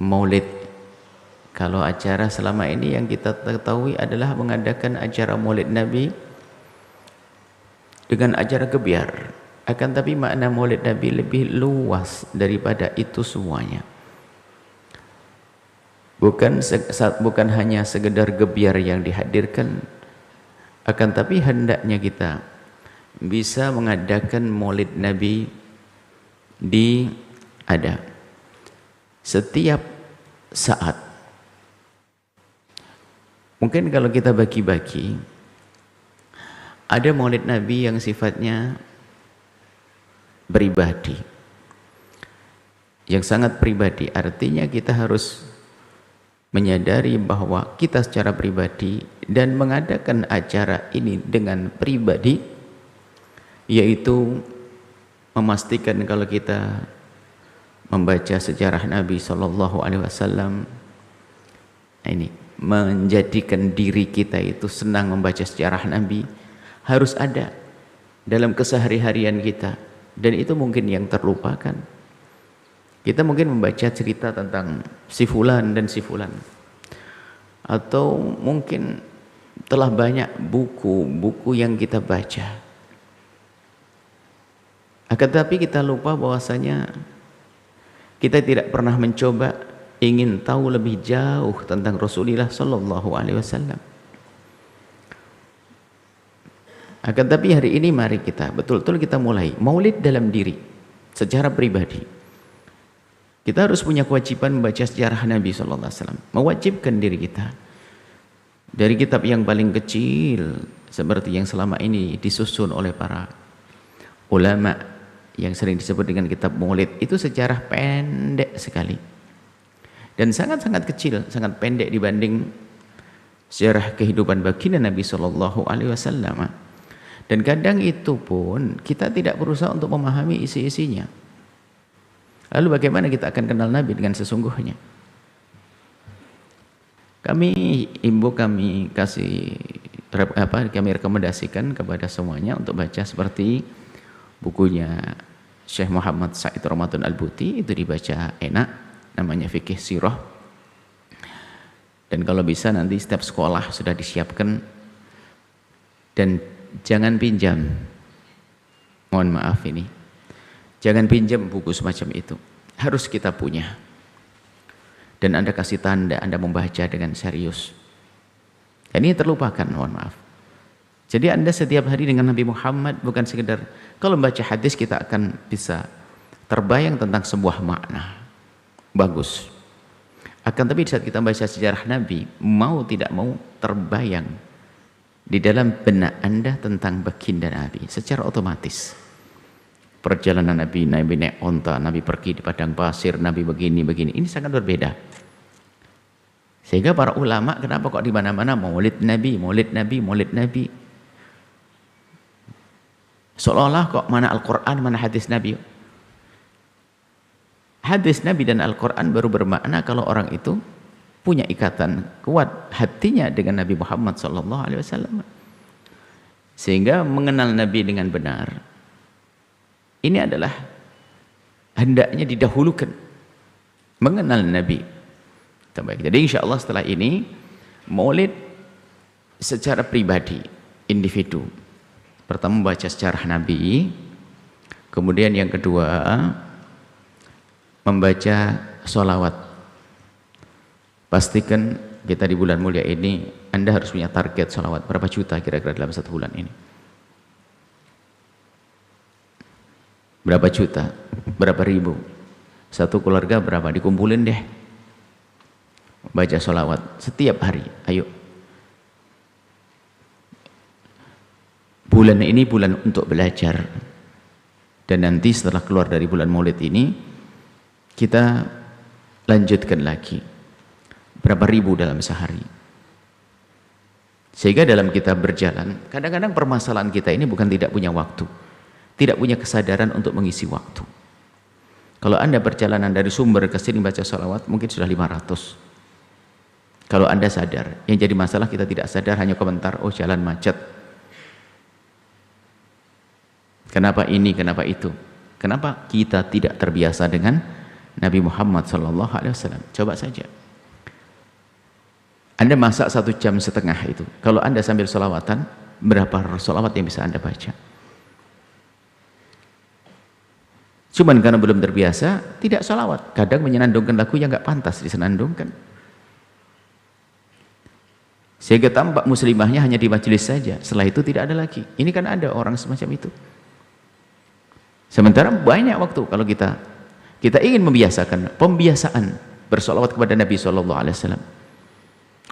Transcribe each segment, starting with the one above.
maulid. Kalau acara selama ini yang kita ketahui adalah mengadakan acara maulid Nabi dengan acara gebiar. Akan tapi makna maulid Nabi lebih luas daripada itu semuanya. Bukan hanya sekedar gebiar yang dihadirkan, akan tapi hendaknya kita bisa mengadakan maulid Nabi ada setiap saat. Mungkin kalau kita bagi-bagi, ada maulid Nabi yang sifatnya pribadi, yang sangat pribadi, artinya kita harus menyadari bahwa kita secara pribadi dan mengadakan acara ini dengan pribadi, yaitu memastikan kalau kita membaca sejarah Nabi SAW, ini menjadikan diri kita itu senang membaca sejarah Nabi, harus ada dalam kesehari-harian kita. Dan itu mungkin yang terlupakan. Kita mungkin membaca cerita tentang si fulan dan si fulan, atau mungkin telah banyak buku-buku yang kita baca, akan tetapi kita lupa bahwasanya kita tidak pernah mencoba ingin tahu lebih jauh tentang Rasulullah Sallallahu Alaihi Wasallam. Akan tapi hari ini mari kita betul-betul kita mulai maulid dalam diri secara pribadi. Kita harus punya kewajiban membaca sejarah Nabi Sallallahu Alaihi Wasallam, mewajibkan diri kita dari kitab yang paling kecil seperti yang selama ini disusun oleh para ulama yang sering disebut dengan kitab maulid, itu sejarah pendek sekali dan sangat-sangat kecil, sangat pendek dibanding sejarah kehidupan baginda Nabi Sallallahu Alaihi Wasallam. Dan kadang itu pun kita tidak berusaha untuk memahami isi-isinya. Lalu bagaimana kita akan kenal Nabi dengan sesungguhnya? Kami rekomendasikan kepada semuanya untuk baca seperti bukunya Syekh Muhammad Said Ramadan Al-Buti, itu dibaca enak, namanya Fikih Sirah. Dan kalau bisa nanti setiap sekolah sudah disiapkan, dan jangan pinjam, mohon maaf ini, jangan pinjam buku semacam itu, harus kita punya. Dan Anda kasih tanda Anda membaca dengan serius. Dan ini terlupakan, mohon maaf. Jadi Anda setiap hari dengan Nabi Muhammad, bukan sekedar kalau membaca hadis kita akan bisa terbayang tentang sebuah makna. Bagus. Akan tapi saat kita membaca sejarah Nabi, mau tidak mau terbayang di dalam benak Anda tentang baginda Nabi secara otomatis. Perjalanan Nabi naik onta, Nabi pergi di padang pasir, Nabi begini. Ini sangat berbeda. Sehingga para ulama kenapa kok di mana-mana maulid Nabi. Seolah-olah kok mana Al-Qur'an, mana hadis Nabi. Hadis Nabi dan Al-Quran baru bermakna kalau orang itu punya ikatan kuat hatinya dengan Nabi Muhammad SAW. Sehingga mengenal Nabi dengan benar, ini adalah hendaknya didahulukan. Mengenal Nabi. Jadi insya Allah setelah ini, maulid secara pribadi, individu. Pertama baca sejarah Nabi, kemudian yang kedua membaca sholawat. Pastikan kita di bulan mulia ini Anda harus punya target sholawat berapa juta kira-kira dalam satu bulan ini. Berapa juta, berapa ribu, satu keluarga berapa, dikumpulin deh, baca sholawat setiap hari. Ayo, bulan ini bulan untuk belajar, dan nanti setelah keluar dari bulan maulid ini kita lanjutkan lagi berapa ribu dalam sehari. Sehingga dalam kita berjalan, kadang-kadang permasalahan kita ini bukan tidak punya waktu, tidak punya kesadaran untuk mengisi waktu. Kalau Anda perjalanan dari sumber ke sini baca sholawat mungkin sudah 500. Kalau Anda sadar, yang jadi masalah kita tidak sadar, hanya komentar, oh jalan macet, kenapa ini, kenapa itu. Kenapa kita tidak terbiasa dengan Nabi Muhammad SAW. Coba saja. Anda masak 1,5 jam itu. Kalau Anda sambil sholawatan, berapa sholawat yang bisa Anda baca? Cuman karena belum terbiasa, tidak sholawat. Kadang menyenandungkan lagu yang nggak pantas disenandungkan. Sehingga tampak muslimahnya hanya di majelis saja. Setelah itu tidak ada lagi. Ini kan ada orang semacam itu. Sementara banyak waktu kalau kita ingin membiasakan pembiasaan bersolawat kepada Nabi SAW.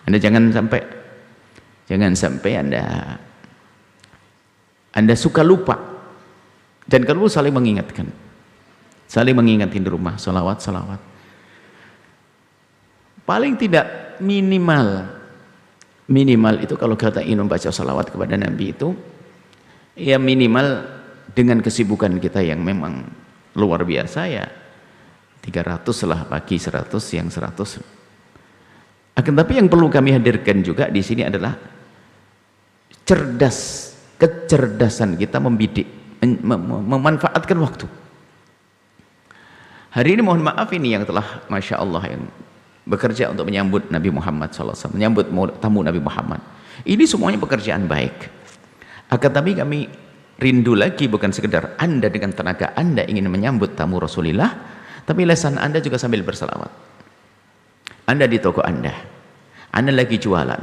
Anda jangan sampai Anda suka lupa. Dan kalau saling mengingatkan di rumah, solawat. Paling tidak minimal itu kalau kita ingin membaca salawat kepada Nabi itu, ya minimal dengan kesibukan kita yang memang luar biasa, ya 300 lah pagi, 100, siang 100. Akan tapi yang perlu kami hadirkan juga di sini adalah kecerdasan kita membidik, memanfaatkan waktu. Hari ini mohon maaf ini yang telah Masya Allah yang bekerja untuk menyambut Nabi Muhammad SAW, menyambut tamu Nabi Muhammad. Ini semuanya pekerjaan baik. Akan tapi kami rindu lagi bukan sekedar Anda dengan tenaga Anda ingin menyambut tamu Rasulullah, tapi lisan Anda juga sambil berselawat. Anda di toko Anda lagi jualan.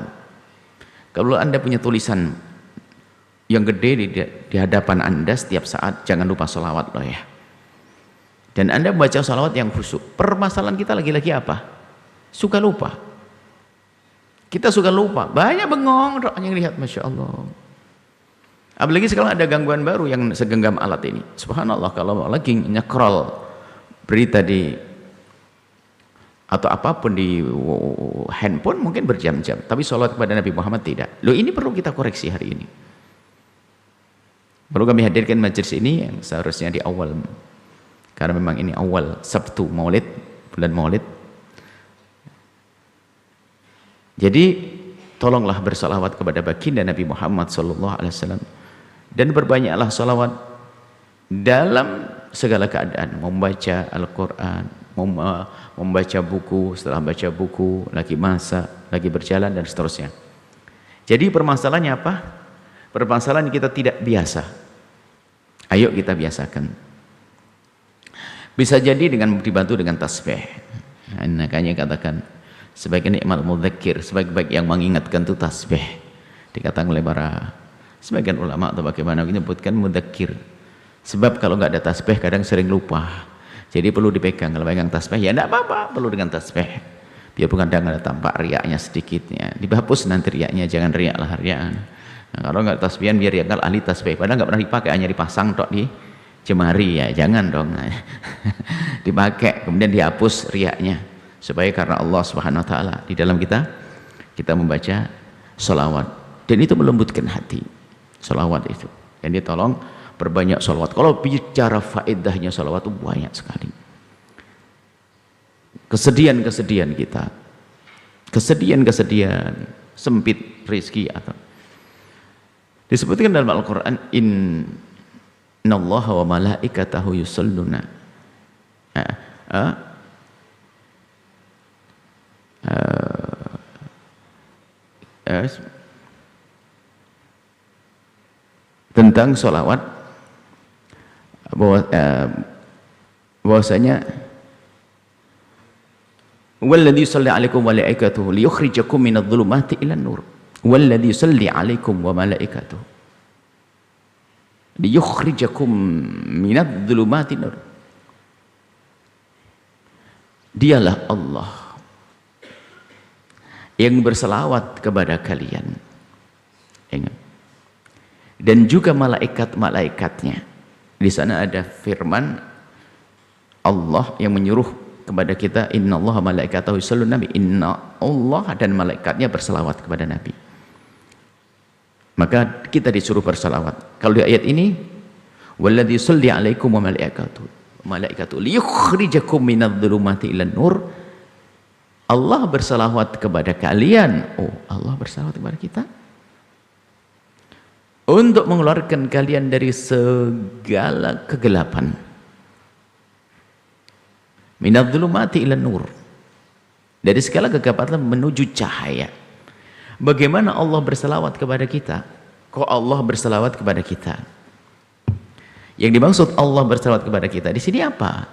Kalau Anda punya tulisan yang gede di hadapan Anda setiap saat, jangan lupa selawat loh ya. Dan Anda membaca selawat yang khusyuk. Permasalahan kita lagi-lagi apa? Suka lupa. Kita suka lupa. Banyak bengong yang lihat, Masya Allah. Apalagi sekarang ada gangguan baru yang segenggam alat ini. Subhanallah, kalau lagi nyekrol berita atau apapun di handphone mungkin berjam-jam, tapi sholat kepada Nabi Muhammad tidak. Loh, ini perlu kita koreksi hari ini. Perlu kami hadirkan majelis ini yang seharusnya di awal, karena memang ini awal Sabtu Maulid, bulan Maulid. Jadi tolonglah bersalawat kepada baginda Nabi Muhammad SAW, dan berbanyaklah salawat dalam segala keadaan. Membaca Al-Quran, membaca buku, setelah baca buku lagi masak, lagi berjalan, dan seterusnya. Jadi permasalahannya apa? Permasalahan kita tidak biasa. Ayo kita biasakan. Bisa jadi dengan dibantu dengan tasbih. Makanya katakan sebagai nikmat mudzakir, sebaik-baik yang mengingatkan itu tasbih. Dikatakan oleh para sebagian ulama atau bagaimana menyebutkan mudzakir. Sebab kalau nggak ada tasbih kadang sering lupa. Jadi perlu dipegang. Kalau pegang tasbih ya enggak apa-apa, perlu dengan tasbih. Biar bukan ada tampak riaknya sedikitnya. Dihapus nanti riaknya, jangan riak lah riakan. Nah, kalau nggak tasbihan biar riak, ahli tasbih. Padahal nggak pernah dipakai, hanya dipasang tok di jemari, ya jangan dong. Dipakai kemudian dihapus riaknya. Supaya karena Allah Subhanahu Wa Taala di dalam kita membaca sholawat, dan itu melembutkan hati. Sholawat itu, jadi tolong perbanyak sholawat. Kalau bicara faedahnya sholawat itu banyak sekali. Kesedihan kita, kesedihan sempit rezeki atau disebutkan dalam Al-Quran, innallaha wa malaikatahu yusalluna tentang sholawat, bahwasanya walladzi yusalli 'alaikum wa malaikatuhu liyukhrijakum minadh dhulumati ilan nur, walladzi yusalli 'alaikum wa malaikatuhu liyukhrijakum minadh dhulumati nur. Dialah Allah yang berselawat kepada kalian. Ingat. Dan juga malaikat-malaikatnya. Di sana ada firman Allah yang menyuruh kepada kita, innallaha malaikatahu yusholluna nabi. Inna Allah dan malaikatnya berselawat kepada Nabi. Maka kita disuruh berselawat. Kalau di ayat ini, walladzi yusalli 'alaikum wa malaikatuhu liyukhrijakum minadh dhulumati ilan nur. Allah berselawat kepada kalian. Oh, Allah berselawat kepada kita untuk mengeluarkan kalian dari segala kegelapan Minadh-dhulumati ilan nur. Dari segala kegelapan menuju cahaya. Bagaimana Allah berselawat kepada kita? Kok Allah berselawat kepada kita? Yang dimaksud Allah berselawat kepada kita di sini apa?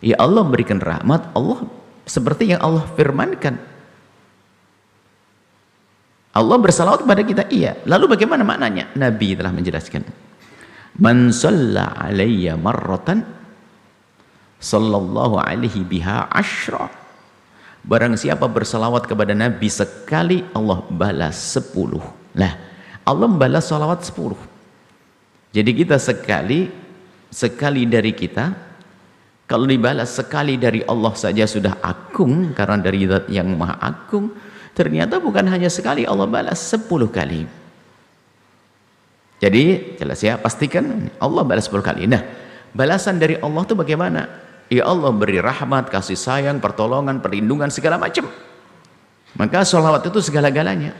Ya Allah memberikan rahmat, Allah seperti yang Allah firmankan. Allah berselawat kepada kita, iya. Lalu bagaimana maknanya? Nabi telah menjelaskan. Man shalla alayya marratan sallallahu alaihi biha asyra. Barang siapa bersalawat kepada Nabi sekali, Allah balas 10. Nah, Allah membalas salawat 10. Jadi kita sekali dari kita, kalau dibalas sekali dari Allah saja sudah agung, karena dari zat yang maha agung. Ternyata bukan hanya sekali, Allah balas 10 kali. Jadi jelas ya, pastikan Allah balas 10 kali. Nah, balasan dari Allah itu bagaimana? Ya Allah beri rahmat, kasih sayang, pertolongan, perlindungan, segala macam. Maka sholawat itu segala-galanya.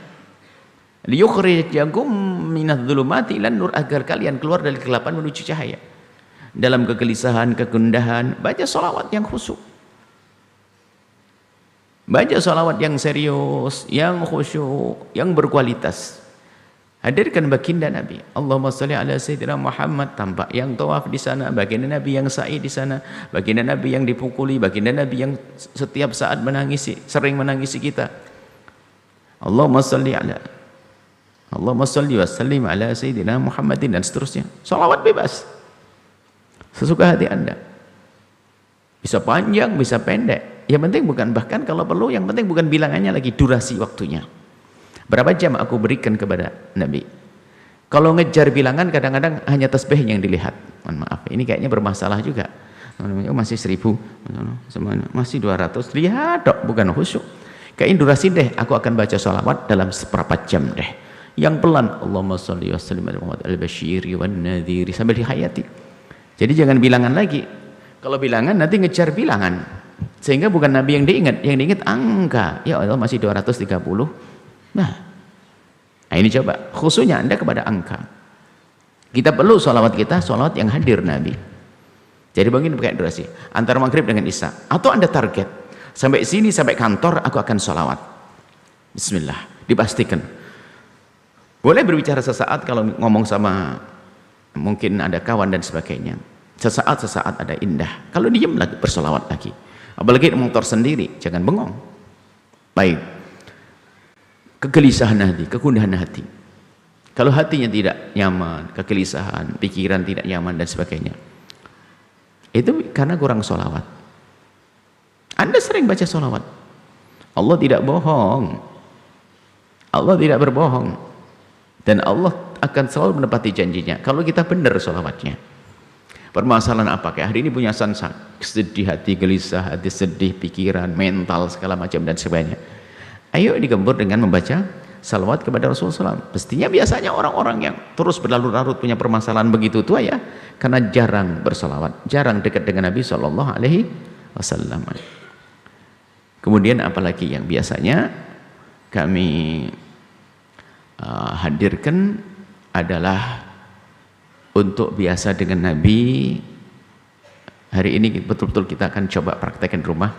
Liyukhrijakum minadh-dhulumati ilan nur, agar kalian keluar dari kegelapan menuju cahaya. Dalam kegelisahan, kegundahan, baca sholawat yang khusyuk. Baca sholawat yang serius, yang khusyuk, yang berkualitas. Hadirkan baginda Nabi. Allahumma sholli ala sayyidina Muhammad, tampak yang tawaf di sana, baginda Nabi yang sa'i di sana, baginda Nabi yang dipukuli, baginda Nabi yang setiap saat menangisi, sering menangisi kita. Allahumma sholli wa sallim ala sayyidina Muhammadin, dan seterusnya. Sholawat bebas. Sesuka hati Anda. Bisa panjang, bisa pendek. Yang penting bukan, bahkan kalau perlu, yang penting bukan bilangannya lagi, durasi waktunya. Berapa jam aku berikan kepada Nabi? Kalau ngejar bilangan kadang-kadang hanya tasbih yang dilihat. Mohon maaf, ini kayaknya bermasalah juga. Masih 1000, masih 200, lihat dok, bukan khusyuk. Kayaknya durasi deh, aku akan baca sholawat dalam seperempat jam deh. Yang pelan, Allahumma sholli wa sallim ala Muhammad al-basyiri wan nadhiri, sambil dihayati. Jadi jangan bilangan lagi. Kalau bilangan nanti ngejar bilangan, sehingga bukan Nabi yang diingat angka. Ya Allah, masih 230. Nah, ini coba khususnya Anda kepada angka. Kita perlu sholawat kita, sholawat yang hadir Nabi. Jadi begini pakai durasi antara maghrib dengan isya. Atau Anda target sampai sini, sampai kantor aku akan sholawat. Bismillah, dipastikan. Boleh berbicara sesaat kalau ngomong sama mungkin ada kawan dan sebagainya. Sesaat ada indah. Kalau diam lagi, bersolawat lagi. Apalagi motor sendiri, jangan bengong. Baik. Kegelisahan hati, kegundahan hati. Kalau hatinya tidak nyaman, kegelisahan, pikiran tidak nyaman dan sebagainya, itu karena kurang sholawat. Anda sering baca sholawat. Allah tidak bohong. Allah tidak berbohong. Dan Allah akan selalu menepati janjinya kalau kita benar sholawatnya. Permasalahan apa? Kayak hari ini punya sansak, sedih hati, gelisah hati, sedih pikiran, mental, segala macam dan sebagainya. Ayo digembur dengan membaca salawat kepada Rasulullah SAW. Pastinya biasanya orang-orang yang terus berlarut-larut punya permasalahan begitu tua ya, karena jarang bersalawat, jarang dekat dengan Nabi SAW. Kemudian apalagi yang biasanya kami hadirkan adalah untuk biasa dengan Nabi. Hari ini betul-betul kita akan coba praktekkan di rumah.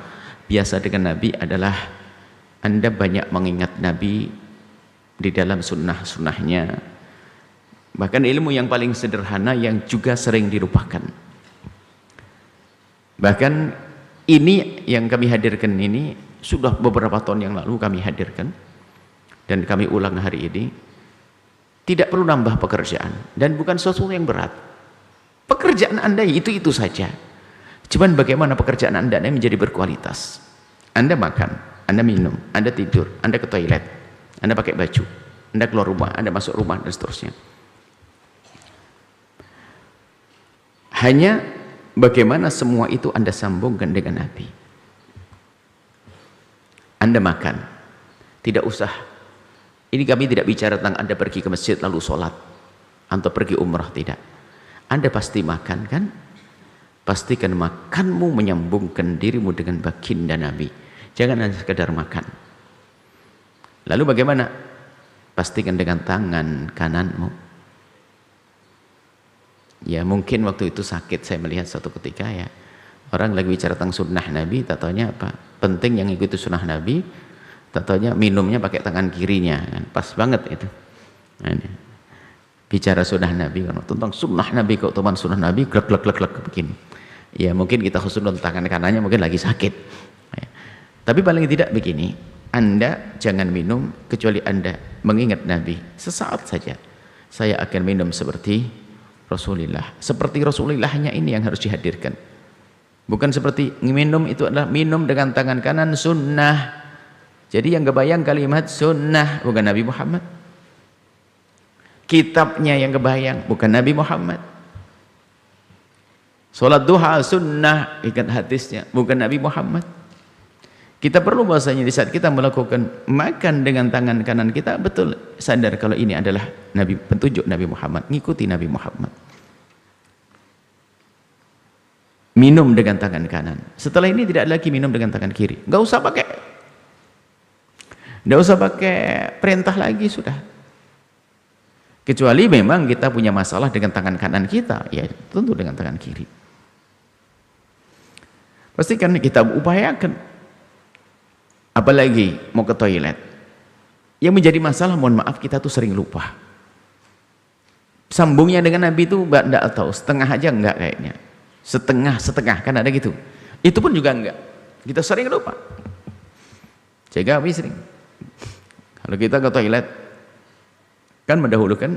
Biasa dengan Nabi adalah Anda banyak mengingat Nabi di dalam sunnah-sunnahnya, bahkan ilmu yang paling sederhana yang juga sering dilupakan. Bahkan ini yang kami hadirkan ini sudah beberapa tahun yang lalu kami hadirkan dan kami ulang hari ini. Tidak perlu nambah pekerjaan dan bukan sesuatu yang berat. Pekerjaan Anda itu saja. Cuman bagaimana pekerjaan Anda ini menjadi berkualitas. Anda makan, Anda minum, Anda tidur, Anda ke toilet, Anda pakai baju, Anda keluar rumah, Anda masuk rumah, dan seterusnya. Hanya bagaimana semua itu Anda sambungkan dengan Nabi. Anda makan, tidak usah. Ini kami tidak bicara tentang Anda pergi ke masjid lalu sholat atau pergi umrah, tidak. Anda pasti makan kan? Pastikan makanmu menyambungkan dirimu dengan baginda Nabi. Jangan hanya sekedar makan. Lalu bagaimana? Pastikan dengan tangan kananmu. Ya mungkin waktu itu sakit, saya melihat suatu ketika ya, Orang lagi bicara tentang sunnah Nabi, tak taunya apa? Penting yang ikuti sunnah Nabi, tak taunya minumnya pakai tangan kirinya. Pas banget itu. Nah, ini. Bicara sunnah Nabi, tentang sunnah Nabi, kok teman sunnah Nabi, glek begini. Ya mungkin kita husnul tangan kanannya mungkin lagi sakit. Ya. Tapi paling tidak begini, Anda jangan minum kecuali Anda mengingat Nabi. Sesaat saja, saya akan minum seperti Rasulullah. Seperti Rasulullahnya ini yang harus dihadirkan. Bukan seperti minum itu adalah minum dengan tangan kanan sunnah. Jadi yang kebayang kalimat sunnah bukan Nabi Muhammad. Kitabnya yang kebayang bukan Nabi Muhammad. Salat duha sunnah, ikat hadisnya bukan Nabi Muhammad. Kita perlu bahasanya di saat kita melakukan makan dengan tangan kanan kita betul sadar kalau ini adalah Nabi, petunjuk Nabi Muhammad, ngikuti Nabi Muhammad. Minum dengan tangan kanan. Setelah ini tidak lagi minum dengan tangan kiri. Nggak usah pakai perintah lagi sudah. Kecuali memang kita punya masalah dengan tangan kanan kita, ya tentu dengan tangan kiri. Pastikan kita upayakan. Apalagi mau ke toilet. Yang menjadi masalah, mohon maaf, kita tuh sering lupa. Sambungnya dengan Nabi itu enggak tahu, setengah aja enggak kayaknya. Setengah kan ada gitu. Itu pun juga enggak. Kita sering lupa. Sehingga kami sering. Kalau kita ke toilet kan mendahulukan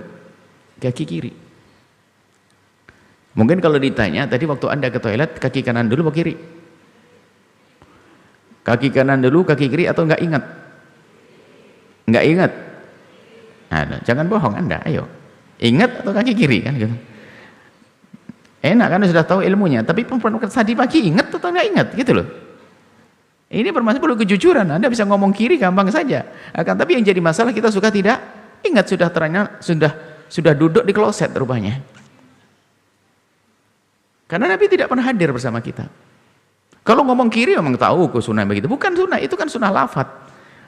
kaki kiri. Mungkin kalau ditanya tadi waktu Anda ke toilet kaki kanan dulu atau kiri? Kaki kanan dulu, kaki kiri atau enggak ingat? Enggak ingat. Nah, jangan bohong Anda, ayo. Ingat atau kaki kiri kan gitu. Enak kan sudah tahu ilmunya, tapi tadi pagi ingat atau enggak ingat gitu loh. Ini permasalahan perlu kejujuran. Anda bisa ngomong kiri gampang saja. Tapi yang jadi masalah kita suka tidak ingat, sudah duduk di kloset rupanya. Karena Nabi tidak pernah hadir bersama kita. Kalau ngomong kiri memang tahu ke sunnah begitu. Bukan sunnah, itu kan sunnah lafaz.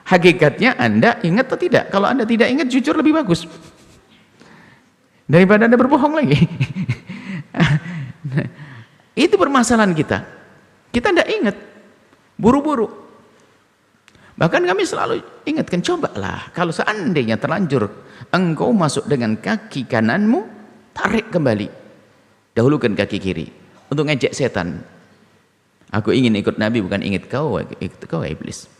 Hakikatnya Anda ingat atau tidak? Kalau Anda tidak ingat, jujur lebih bagus. Daripada Anda berbohong lagi. Itu permasalahan kita. Kita tidak ingat. Buru-buru. Bahkan kami selalu ingatkan, cobalah kalau seandainya terlanjur engkau masuk dengan kaki kananmu, tarik kembali. Dahulukan kaki kiri untuk ngejek setan. Aku ingin ikut Nabi, bukan ikut kau iblis.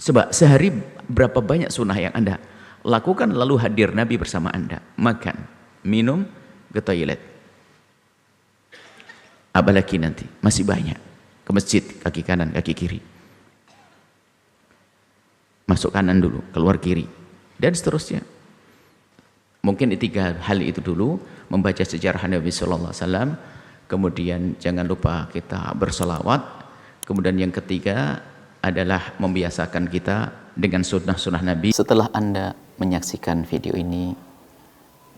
Sebab sehari berapa banyak sunnah yang Anda lakukan lalu hadir Nabi bersama Anda. Makan, minum, ke toilet. Apalagi nanti masih banyak. Ke masjid, kaki kanan, kaki kiri. Masuk kanan dulu, keluar kiri. Dan seterusnya. Mungkin 3 hal itu dulu. Membaca sejarah Nabi SAW. Kemudian jangan lupa kita berselawat. Kemudian yang ketiga adalah membiasakan kita dengan sunnah-sunnah Nabi. Setelah Anda menyaksikan video ini,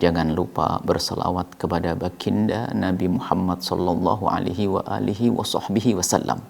jangan lupa berselawat kepada baginda Nabi Muhammad sallallahu alaihi wa alihi wa sahbihi wasallam.